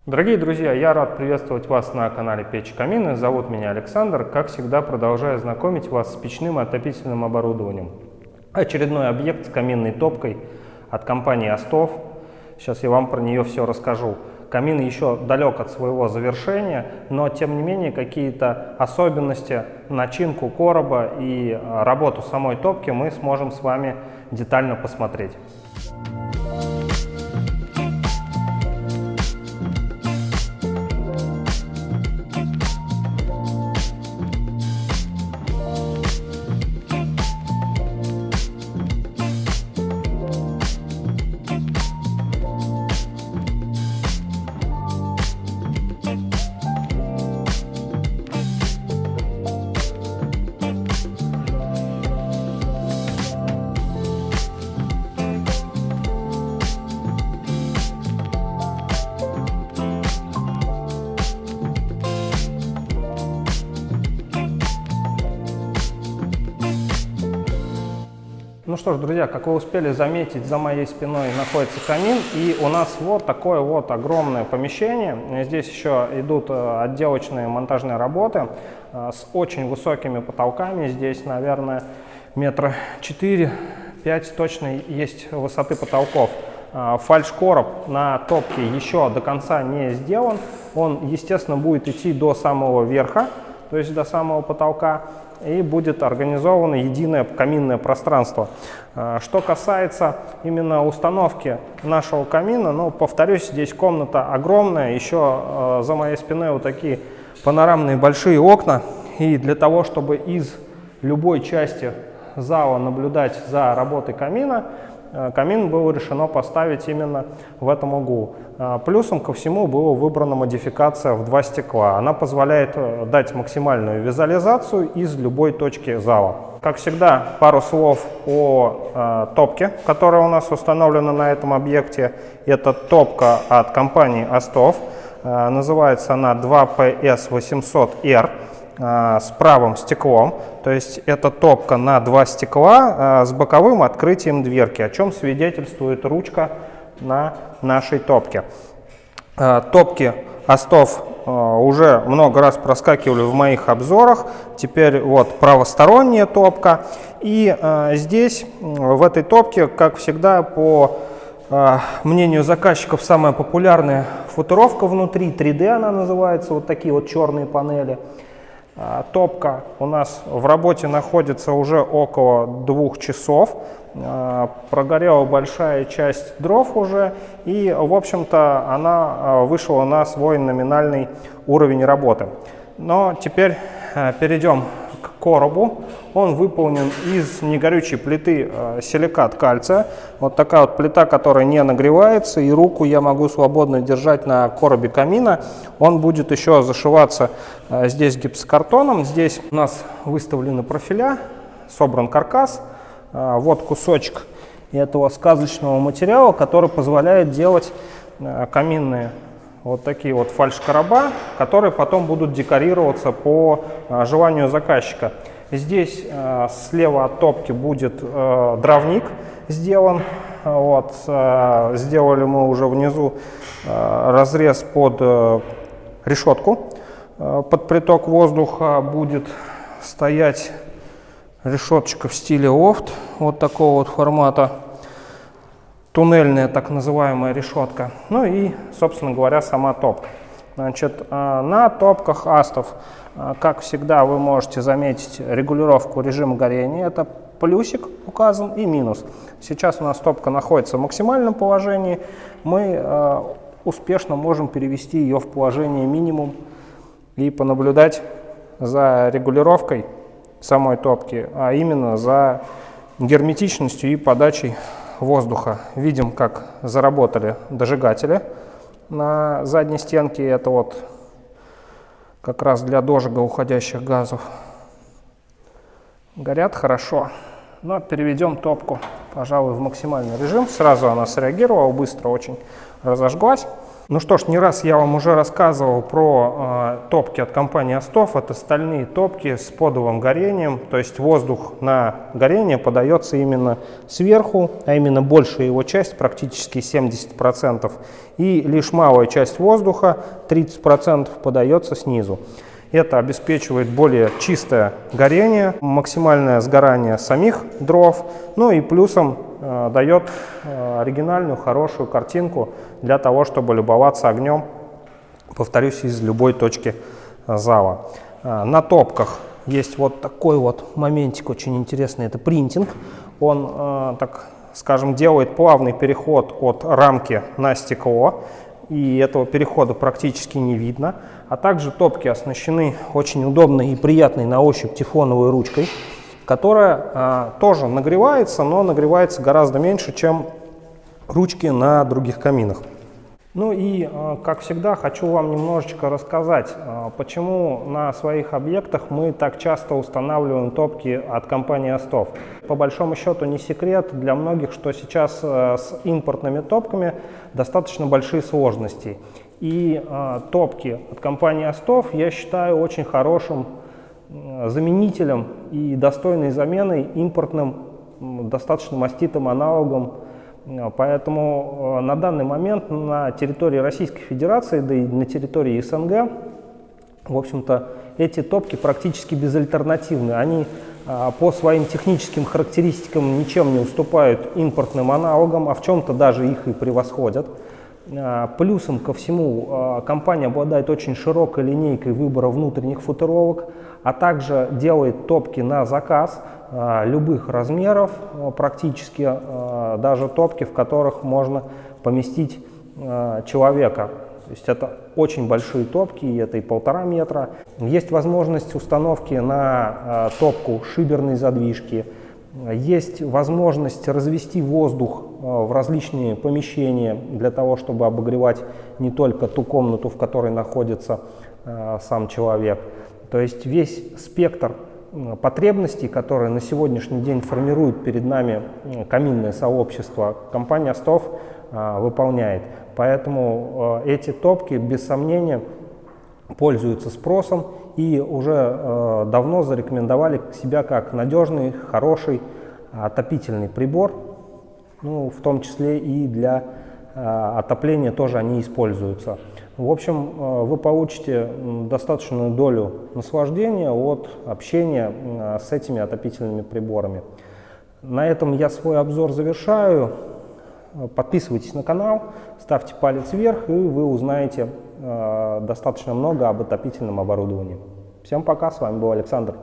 Дорогие друзья, я рад приветствовать вас на канале Печь Камины. Зовут меня Александр. Как всегда, продолжаю знакомить вас с печным и отопительным оборудованием. Очередной объект с каминной топкой от компании Astov. Сейчас я вам про нее все расскажу. Камин еще далек от своего завершения, но тем не менее какие-то особенности, начинку короба и работу самой топки мы сможем с вами детально посмотреть. Ну что ж, друзья, как вы успели заметить, за моей спиной находится камин, и у нас вот такое вот огромное помещение. Здесь еще идут отделочные монтажные работы с очень высокими потолками. Здесь, наверное, метра 4-5 точно есть высоты потолков. Фальш-короб на топке еще до конца не сделан. Он, естественно, будет идти до самого верха, то есть до самого потолка, и будет организовано единое каминное пространство. Что касается именно установки нашего камина, ну, повторюсь, здесь комната огромная, еще за моей спиной вот такие панорамные большие окна, и для того, чтобы из любой части зала наблюдать за работой камина, камин было решено поставить именно в этом углу. Плюсом ко всему была выбрана модификация в 2 стекла. Она позволяет дать максимальную визуализацию из любой точки зала. Как всегда, пару слов о топке, которая у нас установлена на этом объекте. Это топка от компании Astov. Называется она 2PS800R. С правым стеклом, то есть это топка на 2 стекла с боковым открытием дверки, о чем свидетельствует ручка на нашей топке. Топки Astov уже много раз проскакивали в моих обзорах, теперь вот правосторонняя топка, и здесь в этой топке, как всегда, по мнению заказчиков, самая популярная футировка внутри, 3D она называется, вот такие вот черные панели. Топка у нас в работе находится уже около 2 часов. Прогорела большая часть дров уже. И, в общем-то, она вышла на свой номинальный уровень работы. Но теперь перейдем к коробу. Он выполнен из негорючей плиты силикат кальция. Вот такая вот плита, которая не нагревается, и руку я могу свободно держать на коробе камина. Он будет еще зашиваться здесь гипсокартоном. Здесь у нас выставлены профиля, собран каркас. Вот кусочек этого сказочного материала, который позволяет делать каминные вот такие вот фальш-короба, которые потом будут декорироваться по желанию заказчика. Здесь слева от топки будет дровник сделан. Вот, сделали мы уже внизу разрез под решетку. Под приток воздуха будет стоять решеточка в стиле лофт, вот такого вот формата. Туннельная так называемая решетка. Ну и, собственно говоря, сама топка. Значит, на топках Astov, как всегда, вы можете заметить регулировку режима горения. Это плюсик указан и минус. Сейчас у нас топка находится в максимальном положении. Мы успешно можем перевести ее в положение минимум и понаблюдать за регулировкой самой топки, а именно за герметичностью и подачей воздуха. Видим, как заработали дожигатели на задней стенке. Это вот как раз для дожига уходящих газов. Горят хорошо. Но переведем топку, пожалуй, в максимальный режим. Сразу она среагировала, быстро очень разожглась. Ну что ж, не раз я вам уже рассказывал про топки от компании Astov. Это стальные топки с подовым горением, то есть воздух на горение подается именно сверху, а именно большая его часть, практически 70%, и лишь малая часть воздуха, 30%, подается снизу. Это обеспечивает более чистое горение, максимальное сгорание самих дров, ну и плюсом дает оригинальную, хорошую картинку для того, чтобы любоваться огнем, повторюсь, из любой точки зала. На топках есть вот такой вот моментик очень интересный, это принтинг. Он, так скажем, делает плавный переход от рамки на стекло, и этого перехода практически не видно. А также топки оснащены очень удобной и приятной на ощупь тефлоновой ручкой, которая тоже нагревается, но нагревается гораздо меньше, чем ручки на других каминах. Ну и, как всегда, хочу вам немножечко рассказать, почему на своих объектах мы так часто устанавливаем топки от компании Astov. По большому счету не секрет для многих, что сейчас с импортными топками достаточно большие сложности. И топки от компании Astov я считаю очень хорошим заменителем и достойной заменой импортным, достаточно маститым аналогом. Поэтому на данный момент на территории Российской Федерации, да и на территории СНГ, в общем-то, эти топки практически безальтернативны. Они по своим техническим характеристикам ничем не уступают импортным аналогам, а в чем-то даже их и превосходят. Плюсом ко всему, компания обладает очень широкой линейкой выбора внутренних футировок, а также делает топки на заказ любых размеров, практически даже топки, в которых можно поместить человека. То есть это очень большие топки, и это и 1,5 метра. Есть возможность установки на топку шиберной задвижки. Есть возможность развести воздух в различные помещения для того, чтобы обогревать не только ту комнату, в которой находится сам человек. То есть весь спектр потребностей, которые на сегодняшний день формирует перед нами каминное сообщество, компания Astov выполняет. Поэтому эти топки, без сомнения, пользуются спросом и уже давно зарекомендовали себя как надежный, хороший отопительный прибор. Ну, в том числе и для отопления тоже они используются. В общем, вы получите достаточную долю наслаждения от общения с этими отопительными приборами. На этом я свой обзор завершаю. Подписывайтесь на канал, ставьте палец вверх, и вы узнаете достаточно много об отопительном оборудовании. Всем пока, с вами был Александр.